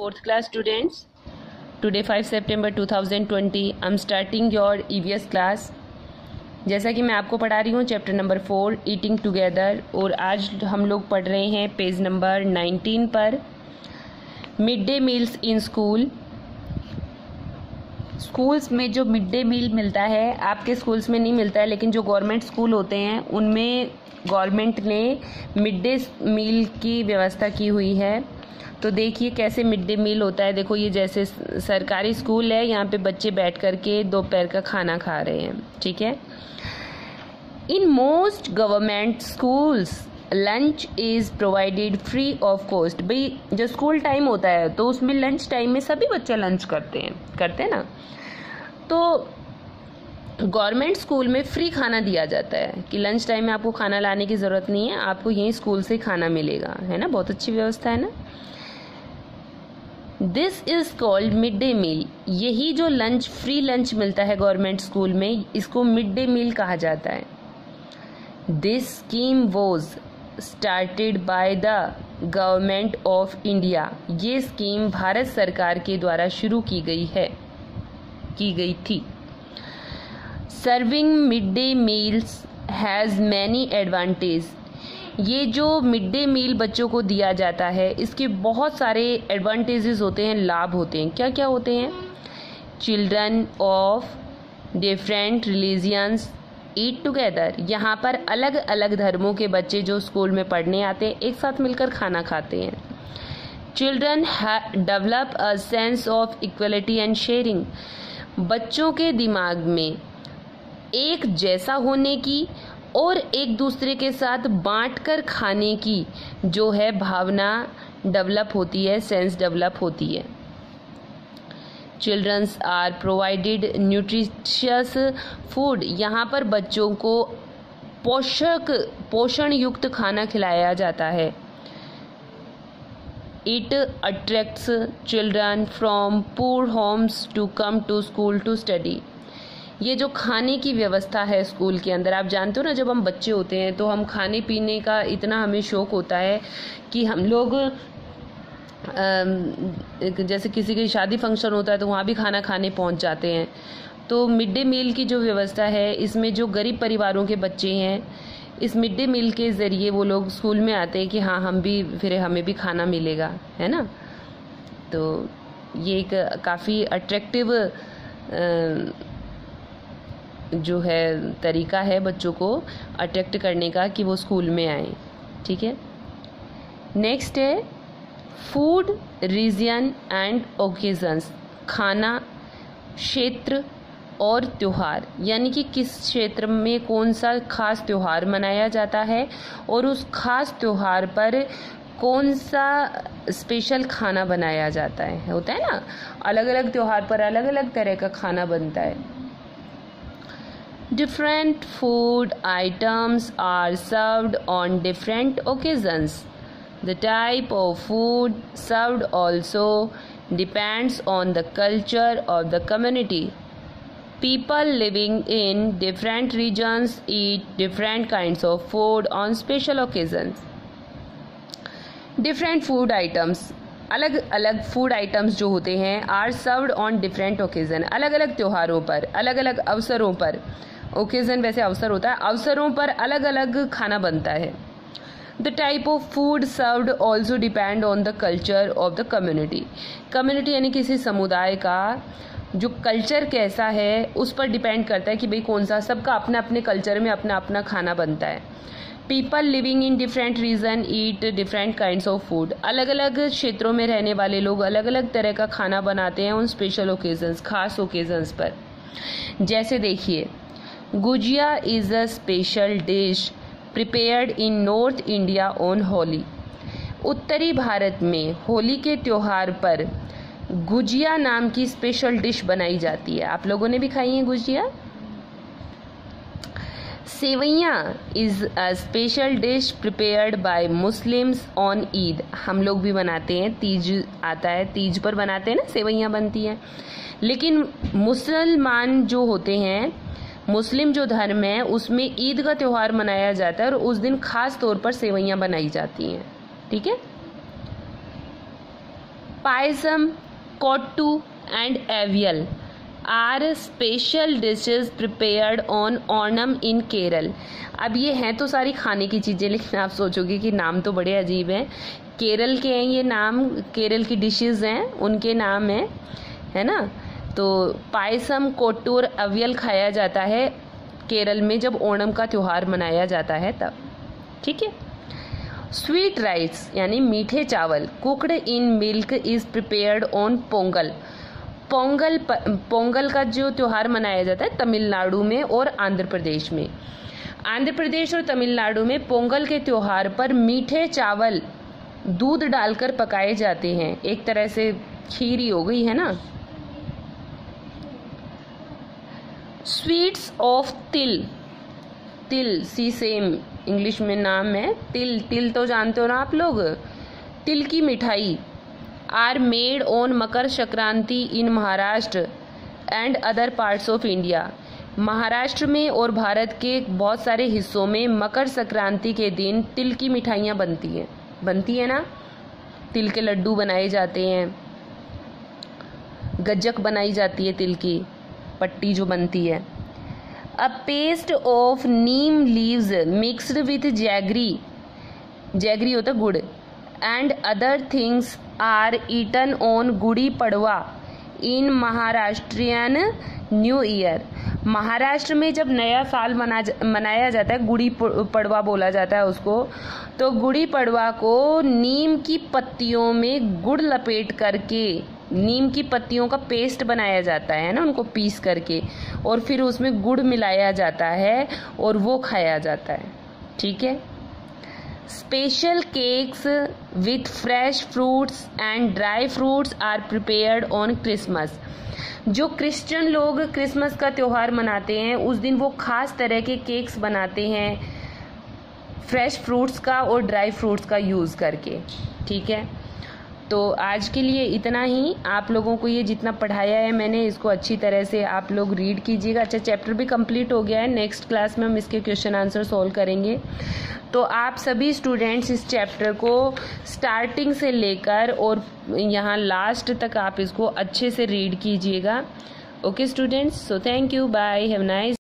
Fourth class students, today 5 September 2020 I'm starting your EVS class। जैसा कि मैं आपको पढ़ा रही हूँ चैप्टर नंबर 4 ईटिंग टुगेदर, और आज हम लोग पढ़ रहे हैं पेज नंबर 19 पर mid day meals in school. Schools में जो मिड डे मील मिलता है, आपके स्कूल्स में नहीं मिलता है, लेकिन जो गवर्नमेंट स्कूल होते हैं उनमें गवर्नमेंट ने मिड डे मील की व्यवस्था की हुई है। तो देखिए कैसे मिड डे मील होता है। देखो, ये जैसे सरकारी स्कूल है, यहाँ पे बच्चे बैठ करके दोपहर का खाना खा रहे हैं, ठीक है। In most government schools lunch is provided free of cost. भाई जो स्कूल टाइम होता है तो उसमें लंच टाइम में सभी बच्चे लंच करते हैं ना। तो गवर्नमेंट स्कूल में फ्री खाना दिया जाता है कि लंच टाइम में आपको खाना लाने की ज़रूरत नहीं है, आपको यहीं स्कूल से खाना मिलेगा, है ना। बहुत अच्छी व्यवस्था है ना। This is called mid day meal. यही जो लंच, फ्री लंच मिलता है गवर्नमेंट स्कूल में, इसको मिड डे मील कहा जाता है। This scheme was started by the government of India. ये स्कीम भारत सरकार के द्वारा शुरू की गई थी। Serving mid day meals has many advantage. ये जो मिड डे मील बच्चों को दिया जाता है, इसके बहुत सारे एडवांटेजेस होते हैं, लाभ होते हैं। क्या क्या होते हैं? Children of different religions eat together. यहाँ पर अलग अलग धर्मों के बच्चे जो स्कूल में पढ़ने आते हैं, एक साथ मिलकर खाना खाते हैं। Children develop a sense of equality and sharing. बच्चों के दिमाग में एक जैसा होने की और एक दूसरे के साथ बांटकर खाने की जो है भावना डेवलप होती है, सेंस डेवलप होती है। Childrens are provided nutritious food. यहाँ पर बच्चों को पोषण युक्त खाना खिलाया जाता है। It attracts children from poor homes to come to school to study. ये जो खाने की व्यवस्था है स्कूल के अंदर, आप जानते हो ना, जब हम बच्चे होते हैं तो हम खाने पीने का इतना हमें शौक होता है कि हम लोग जैसे किसी की शादी फंक्शन होता है तो वहाँ भी खाना खाने पहुँच जाते हैं। तो मिड डे मील की जो व्यवस्था है, इसमें जो गरीब परिवारों के बच्चे हैं, इस मिड डे मील के ज़रिए वो लोग स्कूल में आते हैं कि हाँ हमें भी खाना मिलेगा, है ना। तो ये एक काफ़ी अट्रैक्टिव जो है तरीका है बच्चों को अट्रैक्ट करने का कि वो स्कूल में आए, ठीक है। नेक्स्ट है फूड रीजन एंड ओकेजन्स। खाना, क्षेत्र और त्यौहार, यानी कि किस क्षेत्र में कौन सा खास त्यौहार मनाया जाता है और उस खास त्यौहार पर कौन सा स्पेशल खाना बनाया जाता है। होता है ना, अलग अलग त्यौहार पर अलग अलग तरह का खाना बनता है। Different food items are served on different occasions. The type of food served also depends on the culture of the community. People living in different regions eat different kinds of food on special occasions. Different food items, अलग अलग food items जो होते हैं, are served on different occasion. अलग अलग त्योहारों पर, अलग अलग अवसरों पर, ओकेजन वैसे अवसर होता है, अवसरों पर अलग अलग खाना बनता है। The type of food served also depend on the culture of the community. Community यानी किसी समुदाय का जो कल्चर कैसा है उस पर डिपेंड करता है कि भाई कौन सा, सबका अपने अपने कल्चर में अपना अपना खाना बनता है। People living in different region eat different kinds of food. अलग अलग क्षेत्रों में रहने वाले लोग अलग अलग तरह का खाना बनाते हैं उन स्पेशल ओकेजन्स, खास ओकेजन्स पर। जैसे देखिए, gujiya is a special dish prepared in north India on Holi. उत्तरी भारत में होली के त्यौहार पर गुजिया नाम की स्पेशल डिश बनाई जाती है। आप लोगों ने भी खाई है गुजिया। Sevaiyan is a special dish prepared by Muslims on Eid. हम लोग भी बनाते हैं, तीज आता है, तीज पर बनाते हैं ना, सेवैयाँ बनती हैं। लेकिन मुसलमान जो होते हैं, मुस्लिम जो धर्म है, उसमें ईद का त्यौहार मनाया जाता है और उस दिन खास तौर पर सेवैयाँ बनाई जाती हैं, ठीक है। Payasam, kottu and avial are special dishes prepared on Onam in Kerala. अब ये हैं तो सारी खाने की चीज़ें, लेकिन आप सोचोगे कि नाम तो बड़े अजीब हैं। केरल के हैं ये नाम, केरल की डिशेज हैं, उनके नाम हैं, है ना। तो पायसम, कोट्टू और अवियल खाया जाता है केरल में जब ओणम का त्यौहार मनाया जाता है तब। ठीक है। स्वीट राइस यानी मीठे चावल, cooked in milk is prepared on Pongal. Pongal का जो त्यौहार मनाया जाता है तमिलनाडु में और आंध्र प्रदेश में। आंध्र प्रदेश और तमिलनाडु में पोंगल के त्यौहार पर मीठे चावल दूध डालकर पकाए जाते हैं। एक तरह से खीर ही हो गई, है ना। स्वीट्स ऑफ तिल, तिल सी सेम इंग्लिश में नाम है। तिल तो जानते हो ना आप लोग। तिल की मिठाई are made on Makar Sankranti in Maharashtra and other parts of India. Maharashtra में और भारत के बहुत सारे हिस्सों में मकर संक्रांति के दिन तिल की मिठाइयाँ बनती है ना। तिल के लड्डू बनाए जाते हैं, गज्जक बनाई जाती है, तिल की पट्टी जो बनती है। A paste of neem leaves mixed with jaggery होता गुड़ and other things are eaten on Gudi Padwa in Maharashtrian new year. Maharashtra में जब नया साल मनाया जाता है, गुड़ी पड़वा बोला जाता है उसको, तो गुड़ी पड़वा को नीम की पत्तियों में गुड़ लपेट करके नीम की पत्तियों का पेस्ट बनाया जाता है ना, उनको पीस करके, और फिर उसमें गुड़ मिलाया जाता है और वो खाया जाता है। ठीक है। Special cakes with fresh fruits and dry fruits are prepared on Christmas. जो क्रिश्चियन लोग क्रिसमस का त्यौहार मनाते हैं उस दिन वो खास तरह के केक्स बनाते हैं फ्रेश फ्रूट्स का और ड्राई फ्रूट्स का यूज़ करके। ठीक है। तो आज के लिए इतना ही। आप लोगों को ये जितना पढ़ाया है मैंने, इसको अच्छी तरह से आप लोग रीड कीजिएगा। अच्छा, चैप्टर भी कंप्लीट हो गया है। नेक्स्ट क्लास में हम इसके क्वेश्चन आंसर सॉल्व करेंगे। तो आप सभी स्टूडेंट्स इस चैप्टर को स्टार्टिंग से लेकर और यहाँ लास्ट तक आप इसको अच्छे से रीड कीजिएगा। Okay students, so thank you, bye, have nice.